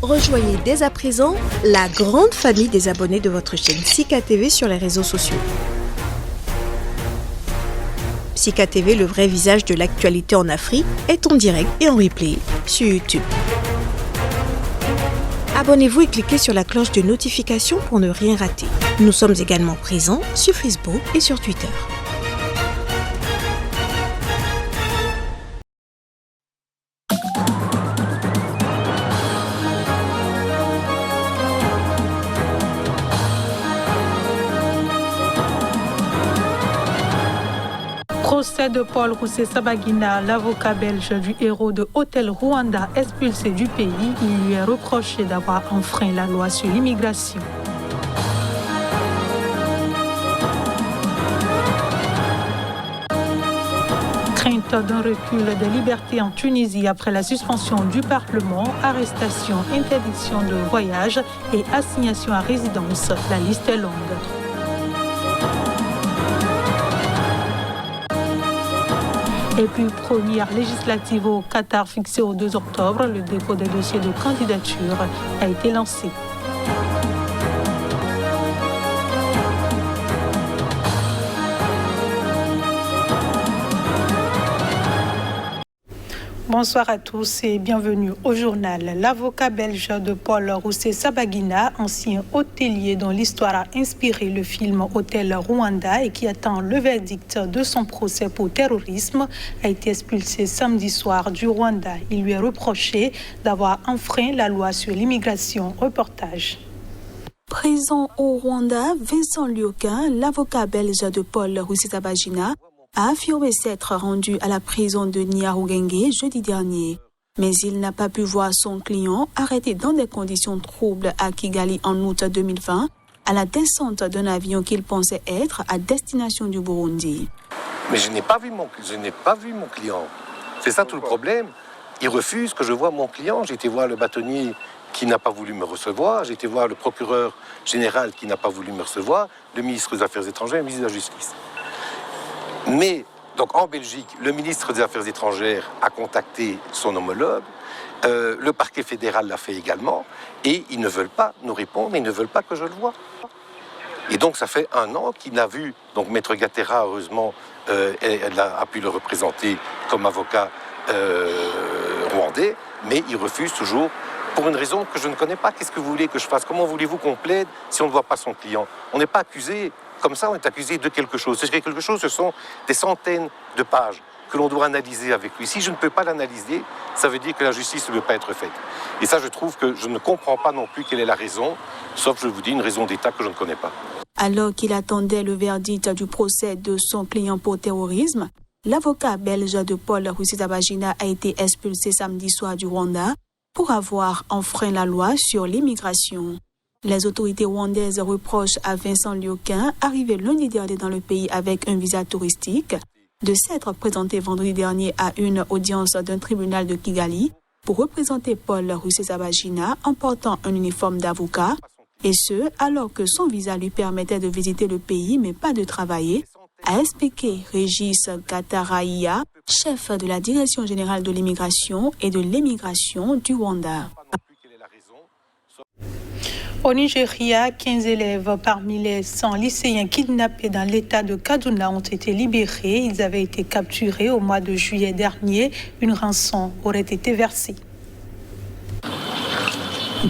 Rejoignez dès à présent la grande famille des abonnés de votre chaîne Sika TV sur les réseaux sociaux. Sika TV, le vrai visage de l'actualité en Afrique, est en direct et en replay sur YouTube. Abonnez-vous et cliquez sur la cloche de notification pour ne rien rater. Nous sommes également présents sur Facebook et sur Twitter. Procès de Paul Rusesabagina, l'avocat belge du héros de Hôtel Rwanda expulsé du pays, il lui est reproché d'avoir enfreint la loi sur l'immigration. Crainte d'un recul des libertés en Tunisie après la suspension du Parlement, arrestation, interdiction de voyage et assignation à résidence. La liste est longue. Et puis, première législative au Qatar fixée au 2 octobre, le dépôt des dossiers de candidature a été lancé. Bonsoir à tous et bienvenue au journal. L'avocat belge de Paul Rusesabagina, ancien hôtelier dont l'histoire a inspiré le film Hôtel Rwanda et qui attend le verdict de son procès pour terrorisme, a été expulsé samedi soir du Rwanda. Il lui est reproché d'avoir enfreint la loi sur l'immigration. Reportage. Présent au Rwanda, Vincent Lioquin, l'avocat belge de Paul Rusesabagina, a affirmé s'être rendu à la prison de Nyarugenge jeudi dernier. Mais il n'a pas pu voir son client arrêté dans des conditions troubles à Kigali en août 2020 à la descente d'un avion qu'il pensait être à destination du Burundi. Mais je n'ai pas vu mon client. C'est ça tout le problème. Il refuse que je voie mon client. J'ai été voir le bâtonnier qui n'a pas voulu me recevoir. J'ai été voir le procureur général qui n'a pas voulu me recevoir, le ministre des Affaires étrangères et le ministre de la Justice. Mais, donc en Belgique, le ministre des Affaires étrangères a contacté son homologue, le parquet fédéral l'a fait également, et ils ne veulent pas nous répondre, ils ne veulent pas que je le voie. Et donc ça fait 1 an qu'il n'a vu, donc Maître Gatera, heureusement, elle a pu le représenter comme avocat rwandais, mais il refuse toujours, pour une raison que je ne connais pas. Qu'est-ce que vous voulez que je fasse? Comment voulez-vous qu'on plaide si on ne voit pas son client? On n'est pas accusé. Comme ça, on est accusé de quelque chose. Ce quelque chose, ce sont des centaines de pages que l'on doit analyser avec lui. Si je ne peux pas l'analyser, ça veut dire que la justice ne peut pas être faite. Et ça, je trouve que je ne comprends pas non plus quelle est la raison, sauf, je vous dis, une raison d'État que je ne connais pas. Alors qu'il attendait le verdict du procès de son client pour terrorisme, l'avocat belge de Paul Rusesabagina a été expulsé samedi soir du Rwanda pour avoir enfreint la loi sur l'immigration. Les autorités rwandaises reprochent à Vincent Lioquin, arrivé lundi dernier dans le pays avec un visa touristique, de s'être présenté vendredi dernier à une audience d'un tribunal de Kigali pour représenter Paul Rusesabagina en portant un uniforme d'avocat, et ce, alors que son visa lui permettait de visiter le pays mais pas de travailler, a expliqué Régis Gataraïa, chef de la Direction générale de l'immigration et de l'émigration du Rwanda. Au Nigeria, 15 élèves parmi les 100 lycéens kidnappés dans l'État de Kaduna ont été libérés. Ils avaient été capturés au mois de juillet dernier. Une rançon aurait été versée.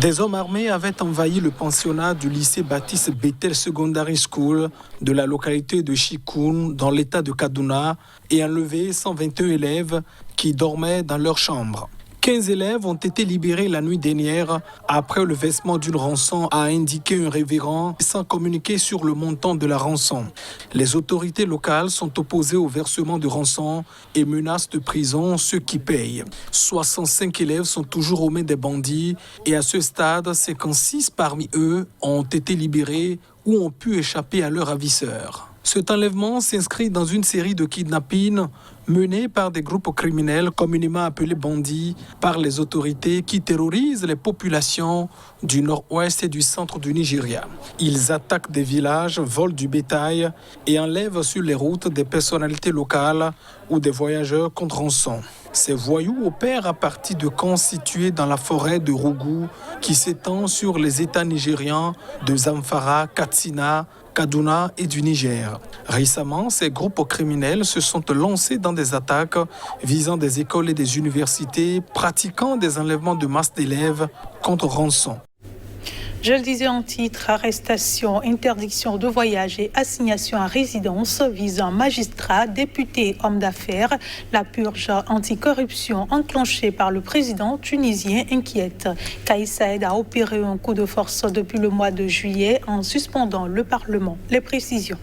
Des hommes armés avaient envahi le pensionnat du lycée Baptiste Bethel Secondary School de la localité de Chikun dans l'État de Kaduna et enlevé 121 élèves qui dormaient dans leur chambre. 15 élèves ont été libérés la nuit dernière après le versement d'une rançon, a indiqué un révérend sans communiquer sur le montant de la rançon. Les autorités locales sont opposées au versement de rançon et menacent de prison ceux qui payent. 65 élèves sont toujours aux mains des bandits et à ce stade, 56 parmi eux ont été libérés ou ont pu échapper à leurs ravisseurs. Cet enlèvement s'inscrit dans une série de kidnappings menés par des groupes criminels communément appelés bandits par les autorités qui terrorisent les populations du nord-ouest et du centre du Nigeria. Ils attaquent des villages, volent du bétail et enlèvent sur les routes des personnalités locales ou des voyageurs contre rançon. Ces voyous opèrent à partir de camps situés dans la forêt de Rougou qui s'étend sur les États nigérians de Zamfara, Katsina, Kaduna et du Niger. Récemment, ces groupes criminels se sont lancés dans des attaques visant des écoles et des universités, pratiquant des enlèvements de masse d'élèves contre rançon. Je le disais en titre, arrestation, interdiction de voyage et assignation à résidence visant magistrats, députés, hommes d'affaires. La purge anticorruption enclenchée par le président tunisien inquiète. Kais Saïed a opéré un coup de force depuis le mois de juillet en suspendant le Parlement. Les précisions.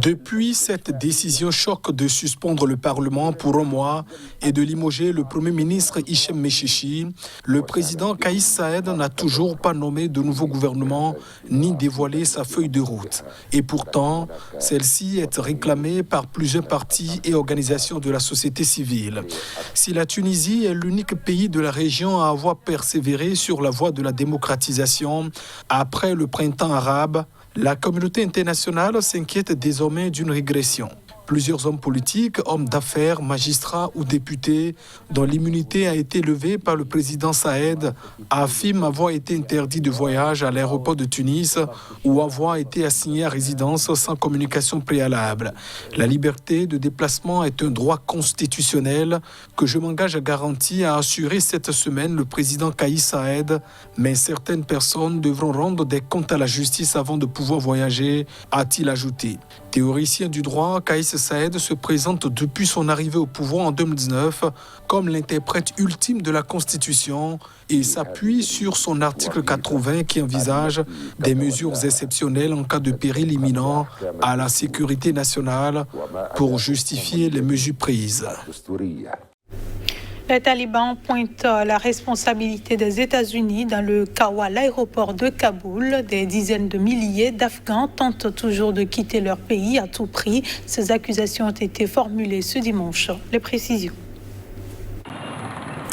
Depuis cette décision choc de suspendre le Parlement pour un mois et de limoger le Premier ministre Hichem Mechichi, le président Kais Saïed n'a toujours pas nommé de nouveau gouvernement ni dévoilé sa feuille de route. Et pourtant, celle-ci est réclamée par plusieurs partis et organisations de la société civile. Si la Tunisie est l'unique pays de la région à avoir persévéré sur la voie de la démocratisation après le printemps arabe, la communauté internationale s'inquiète désormais d'une régression. Plusieurs hommes politiques, hommes d'affaires, magistrats ou députés dont l'immunité a été levée par le président Saïed affirment avoir été interdits de voyage à l'aéroport de Tunis ou avoir été assignés à résidence sans communication préalable. La liberté de déplacement est un droit constitutionnel que je m'engage à garantir, a assuré cette semaine le président Kais Saïed, mais certaines personnes devront rendre des comptes à la justice avant de pouvoir voyager, a-t-il ajouté. Théoricien du droit, Kais Saïed se présente depuis son arrivée au pouvoir en 2019 comme l'interprète ultime de la Constitution et s'appuie sur son article 80 qui envisage des mesures exceptionnelles en cas de péril imminent à la sécurité nationale pour justifier les mesures prises. Les talibans pointent la responsabilité des États-Unis dans le chaos à l'aéroport de Kaboul. Des dizaines de milliers d'Afghans tentent toujours de quitter leur pays à tout prix. Ces accusations ont été formulées ce dimanche. Les précisions.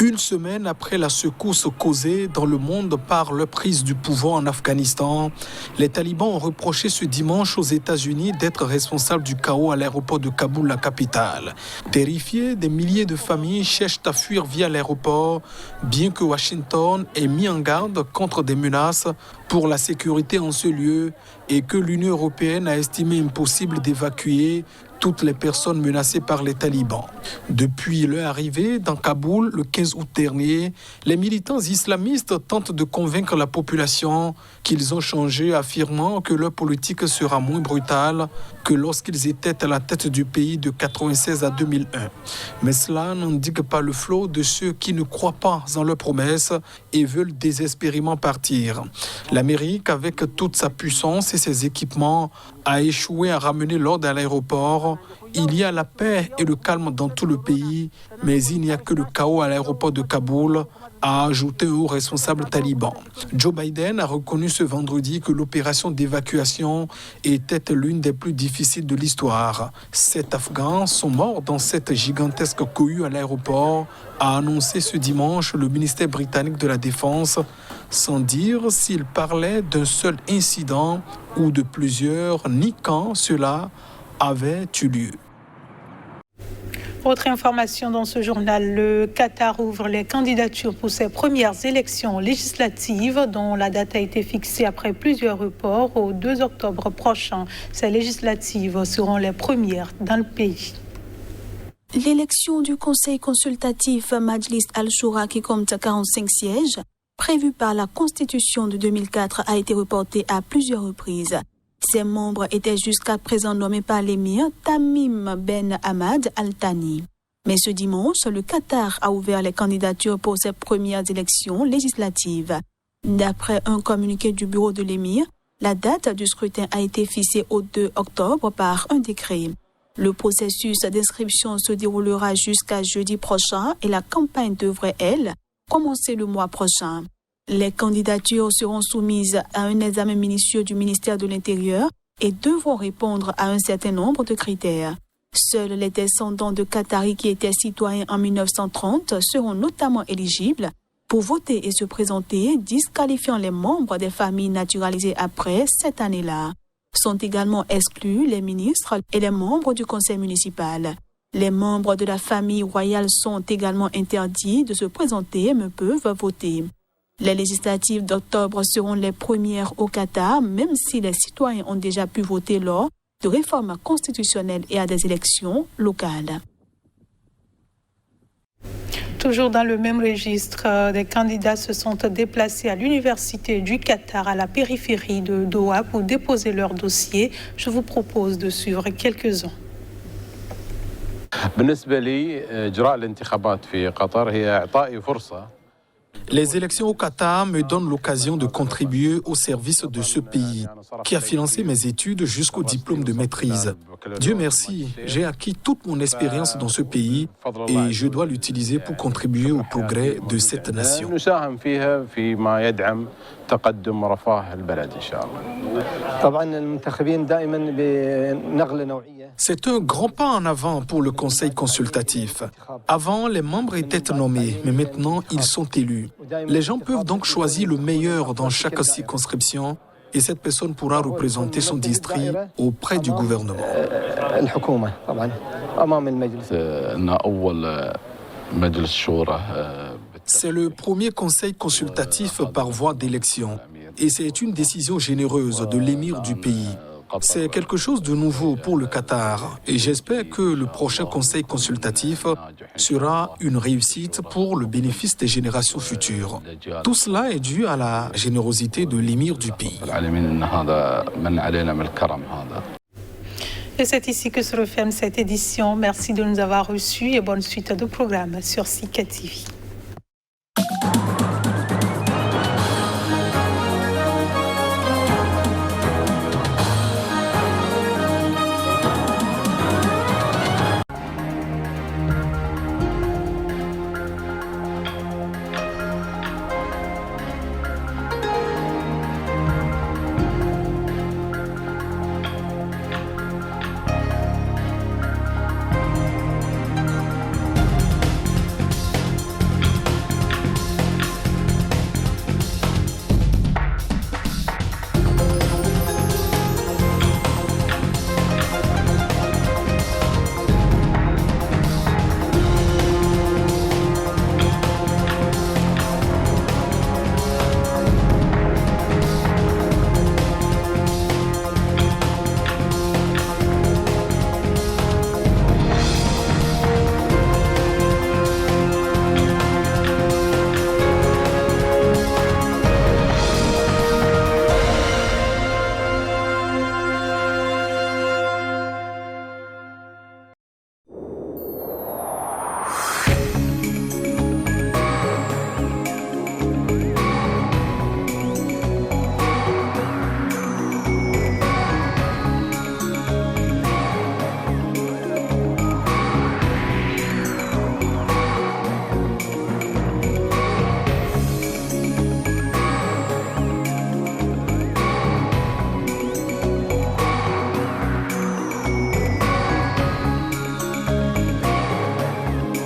Une semaine après la secousse causée dans le monde par la prise du pouvoir en Afghanistan, les talibans ont reproché ce dimanche aux États-Unis d'être responsables du chaos à l'aéroport de Kaboul, la capitale. Terrifiés, des milliers de familles cherchent à fuir via l'aéroport, bien que Washington ait mis en garde contre des menaces pour la sécurité en ce lieu et que l'Union européenne a estimé impossible d'évacuer toutes les personnes menacées par les talibans. Depuis leur arrivée dans Kaboul le 15 août dernier, les militants islamistes tentent de convaincre la population qu'ils ont changé, affirmant que leur politique sera moins brutale que lorsqu'ils étaient à la tête du pays de 1996 à 2001. Mais cela n'indique pas le flot de ceux qui ne croient pas en leurs promesses et veulent désespérément partir. L'Amérique, avec toute sa puissance et ses équipements, a échoué à ramener l'ordre à l'aéroport. Il y a la paix et le calme dans tout le pays, mais il n'y a que le chaos à l'aéroport de Kaboul, a ajouté un haut responsable taliban. Joe Biden a reconnu ce vendredi que l'opération d'évacuation était l'une des plus difficiles de l'histoire. 7 Afghans sont morts dans cette gigantesque cohue à l'aéroport, a annoncé ce dimanche le ministère britannique de la Défense, sans dire s'il parlait d'un seul incident ou de plusieurs, ni quand cela avait eu lieu. Autre information dans ce journal, le Qatar ouvre les candidatures pour ses premières élections législatives dont la date a été fixée après plusieurs reports au 2 octobre prochain. Ces législatives seront les premières dans le pays. L'élection du Conseil consultatif Majlis Al-Shura qui compte 45 sièges, prévue par la Constitution de 2004, a été reportée à plusieurs reprises. Ses membres étaient jusqu'à présent nommés par l'émir Tamim Ben Hamad Al Thani. Mais ce dimanche, le Qatar a ouvert les candidatures pour ses premières élections législatives. D'après un communiqué du bureau de l'émir, la date du scrutin a été fixée au 2 octobre par un décret. Le processus d'inscription se déroulera jusqu'à jeudi prochain et la campagne devrait, elle, commencer le mois prochain. Les candidatures seront soumises à un examen minutieux du ministère de l'Intérieur et devront répondre à un certain nombre de critères. Seuls les descendants de Qataris qui étaient citoyens en 1930 seront notamment éligibles pour voter et se présenter, disqualifiant les membres des familles naturalisées après cette année-là. Sont également exclus les ministres et les membres du conseil municipal. Les membres de la famille royale sont également interdits de se présenter mais peuvent voter. Les législatives d'octobre seront les premières au Qatar, même si les citoyens ont déjà pu voter lors de réformes constitutionnelles et à des élections locales. Toujours dans le même registre, des candidats se sont déplacés à l'Université du Qatar à la périphérie de Doha pour déposer leur dossier. Je vous propose de suivre quelques-uns. Les élections au Qatar me donnent l'occasion de contribuer au service de ce pays qui a financé mes études jusqu'au diplôme de maîtrise. Dieu merci, j'ai acquis toute mon expérience dans ce pays et je dois l'utiliser pour contribuer au progrès de cette nation. C'est un grand pas en avant pour le Conseil consultatif. Avant, les membres étaient nommés, mais maintenant, ils sont élus. Les gens peuvent donc choisir le meilleur dans chaque circonscription et cette personne pourra représenter son district auprès du gouvernement. C'est le premier conseil consultatif par voie d'élection et c'est une décision généreuse de l'émir du pays. C'est quelque chose de nouveau pour le Qatar et j'espère que le prochain conseil consultatif sera une réussite pour le bénéfice des générations futures. Tout cela est dû à la générosité de l'émir du pays. Et c'est ici que se referme cette édition. Merci de nous avoir reçus et bonne suite de programmes sur Sika TV.